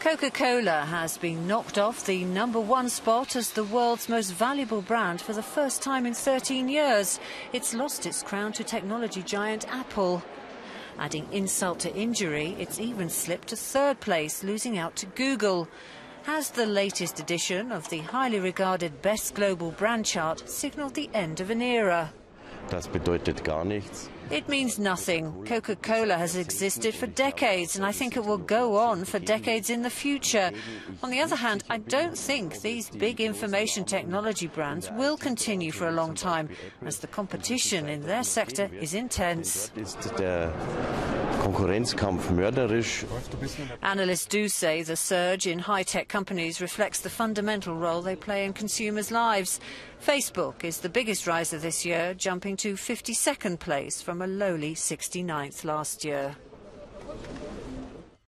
Coca-Cola has been knocked off the #1 spot as the world's most valuable brand for the first time in 13 years. It's lost its crown to technology giant Apple. Adding insult to injury, it's even slipped to third place, losing out to Google. Has the latest edition of the highly regarded Best Global Brand chart signalled the end of an era? Das bedeutet gar nichts. It means nothing. Coca-Cola has existed for decades, and I think it will go on for decades in the future. On the other hand, I don't think these big information technology brands will continue for a long time, as the competition in their sector is intense. Ist der Konkurrenzkampf mörderisch. Analysts do say the surge in high-tech companies reflects the fundamental role they play in consumers' lives. Facebook is the biggest riser this year, jumping to 52nd place from a lowly 69th last year.